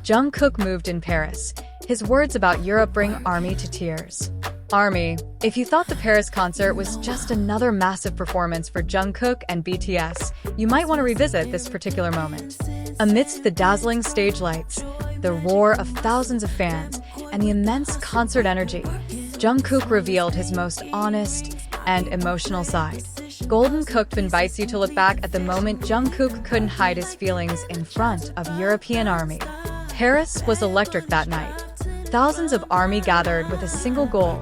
Jungkook moved in Paris. His words about Europe bring ARMY to tears. ARMY, if you thought the Paris concert was just another massive performance for Jungkook and BTS, you might want to revisit this particular moment. Amidst the dazzling stage lights, the roar of thousands of fans, and the immense concert energy, Jungkook revealed his most honest and emotional side. GOLDENKOOKTV invites you to look back at the moment Jungkook couldn't hide his feelings in front of European ARMY. Paris was electric that night. Thousands of ARMY gathered with a single goal: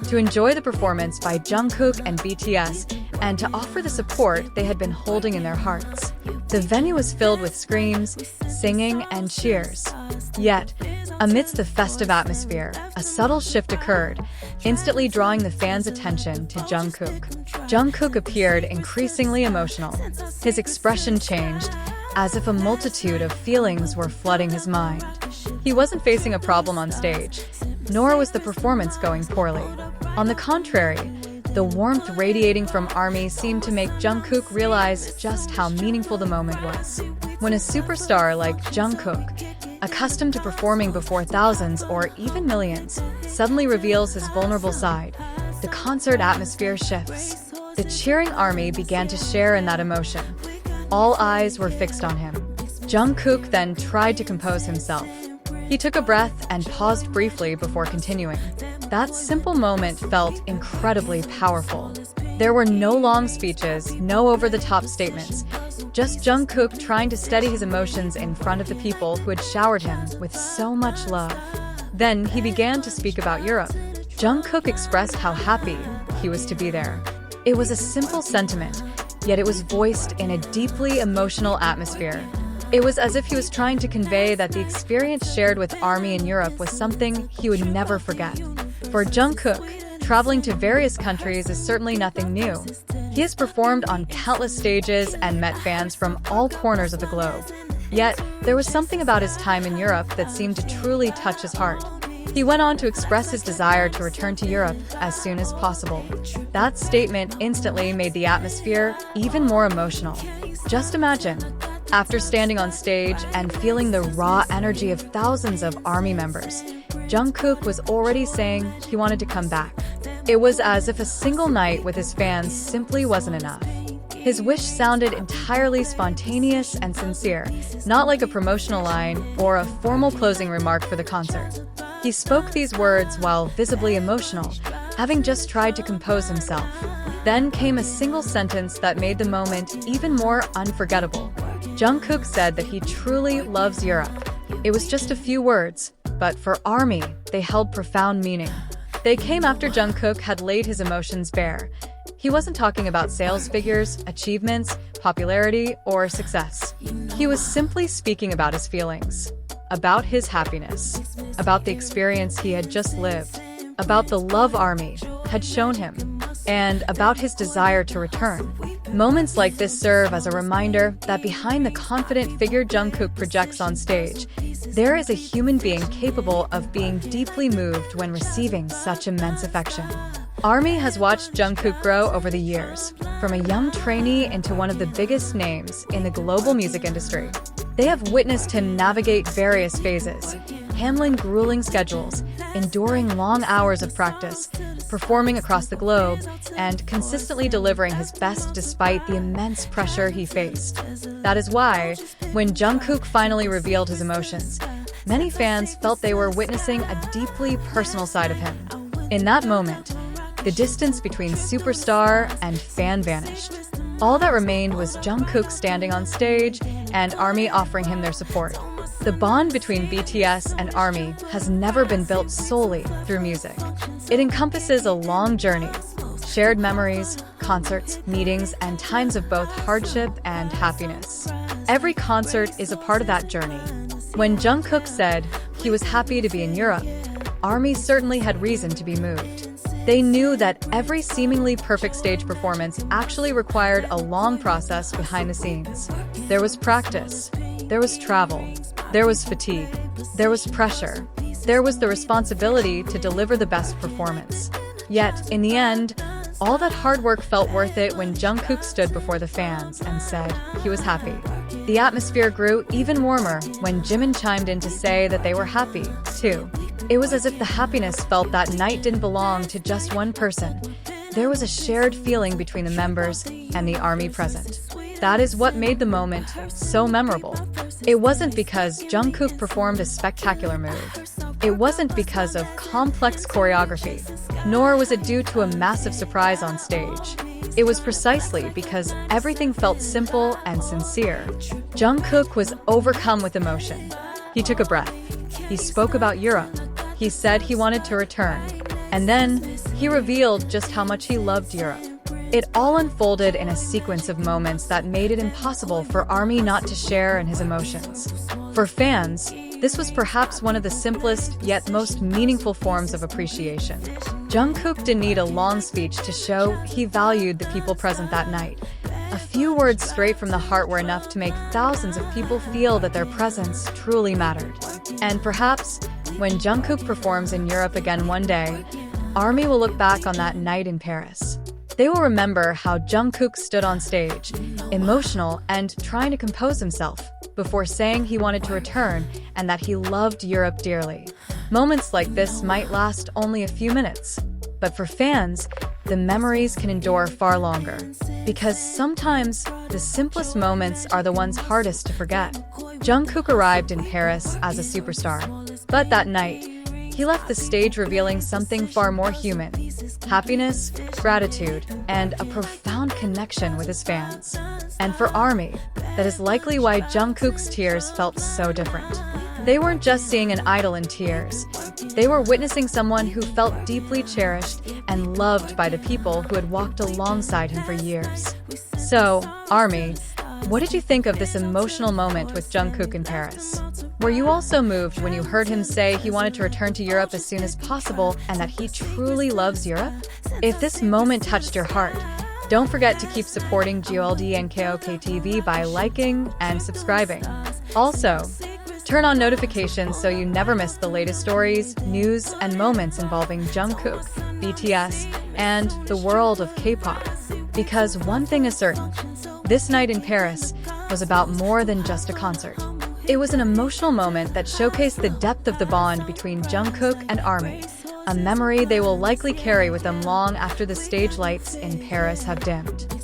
to enjoy the performance by Jungkook and BTS and to offer the support they had been holding in their hearts. The venue was filled with screams, singing, and cheers. Yet, amidst the festive atmosphere, a subtle shift occurred, instantly drawing the fans' attention to Jungkook. Jungkook appeared increasingly emotional. His expression changed, as if a multitude of feelings were flooding his mind. He wasn't facing a problem on stage, nor was the performance going poorly. On the contrary, the warmth radiating from ARMY seemed to make Jungkook realize just how meaningful the moment was. When a superstar like Jungkook, accustomed to performing before thousands or even millions, suddenly reveals his vulnerable side, the concert atmosphere shifts. The cheering ARMY began to share in that emotion. All eyes were fixed on him. Jungkook then tried to compose himself. He took a breath and paused briefly before continuing. That simple moment felt incredibly powerful. There were no long speeches, no over-the-top statements, just Jungkook trying to steady his emotions in front of the people who had showered him with so much love. Then he began to speak about Europe. Jungkook expressed how happy he was to be there. It was a simple sentiment, yet it was voiced in a deeply emotional atmosphere. It was as if he was trying to convey that the experience shared with ARMY in Europe was something he would never forget. For Jungkook, traveling to various countries is certainly nothing new. He has performed on countless stages and met fans from all corners of the globe. Yet, there was something about his time in Europe that seemed to truly touch his heart. He went on to express his desire to return to Europe as soon as possible. That statement instantly made the atmosphere even more emotional. Just imagine, after standing on stage and feeling the raw energy of thousands of ARMY members, Jungkook was already saying he wanted to come back. It was as if a single night with his fans simply wasn't enough. His wish sounded entirely spontaneous and sincere, not like a promotional line or a formal closing remark for the concert. He spoke these words while visibly emotional, having just tried to compose himself. Then came a single sentence that made the moment even more unforgettable. Jungkook said that he truly loves Europe. It was just a few words, but for ARMY, they held profound meaning. They came after Jungkook had laid his emotions bare. He wasn't talking about sales figures, achievements, popularity, or success. He was simply speaking about his feelings, about his happiness, about the experience he had just lived, about the love ARMY had shown him, and about his desire to return. Moments like this serve as a reminder that behind the confident figure Jungkook projects on stage, there is a human being capable of being deeply moved when receiving such immense affection. ARMY has watched Jungkook grow over the years, from a young trainee into one of the biggest names in the global music industry. They have witnessed him navigate various phases, handling grueling schedules, enduring long hours of practice, performing across the globe, and consistently delivering his best despite the immense pressure he faced. That is why, when Jungkook finally revealed his emotions, many fans felt they were witnessing a deeply personal side of him. In that moment, the distance between superstar and fan vanished. All that remained was Jungkook standing on stage and ARMY offering him their support. The bond between BTS and ARMY has never been built solely through music. It encompasses a long journey, shared memories, concerts, meetings, and times of both hardship and happiness. Every concert is a part of that journey. When Jungkook said he was happy to be in Europe, ARMY certainly had reason to be moved. They knew that every seemingly perfect stage performance actually required a long process behind the scenes. There was practice, there was travel, there was fatigue, there was pressure, there was the responsibility to deliver the best performance. Yet, in the end, All that hard work felt worth it when Jungkook stood before the fans and said he was happy. The atmosphere grew even warmer when Jimin chimed in to say that they were happy, too. It was as if the happiness felt that night didn't belong to just one person. There was a shared feeling between the members and the ARMY present. That is what made the moment so memorable. It wasn't because Jungkook performed a spectacular move. It wasn't because of complex choreography, nor was it due to a massive surprise on stage. It was precisely because everything felt simple and sincere. Jungkook was overcome with emotion. He took a breath. He spoke about Europe. He said he wanted to return. And then he revealed just how much he loved Europe. It all unfolded in a sequence of moments that made it impossible for ARMY not to share in his emotions. For fans, this was perhaps one of the simplest yet most meaningful forms of appreciation. Jungkook didn't need a long speech to show he valued the people present that night. A few words straight from the heart were enough to make thousands of people feel that their presence truly mattered. And perhaps, when Jungkook performs in Europe again one day, ARMY will look back on that night in Paris. They will remember how Jungkook stood on stage, emotional and trying to compose himself, before saying he wanted to return and that he loved Europe dearly. Moments like this might last only a few minutes, but for fans, the memories can endure far longer. Because sometimes, the simplest moments are the ones hardest to forget. Jungkook arrived in Paris as a superstar, but that night, he left the stage revealing something far more human: happiness, gratitude, and a profound connection with his fans. And for ARMY, that is likely why Jungkook's tears felt so different. They weren't just seeing an idol in tears. They were witnessing someone who felt deeply cherished and loved by the people who had walked alongside him for years. So, ARMY, what did you think of this emotional moment with Jungkook in Paris? Were you also moved when you heard him say he wanted to return to Europe as soon as possible and that he truly loves Europe? If this moment touched your heart, don't forget to keep supporting GOLDENKOOKTV by liking and subscribing. Also, turn on notifications so you never miss the latest stories, news, and moments involving Jungkook, BTS, and the world of K-pop. Because one thing is certain, this night in Paris was about more than just a concert. It was an emotional moment that showcased the depth of the bond between Jungkook and ARMY, a memory they will likely carry with them long after the stage lights in Paris have dimmed.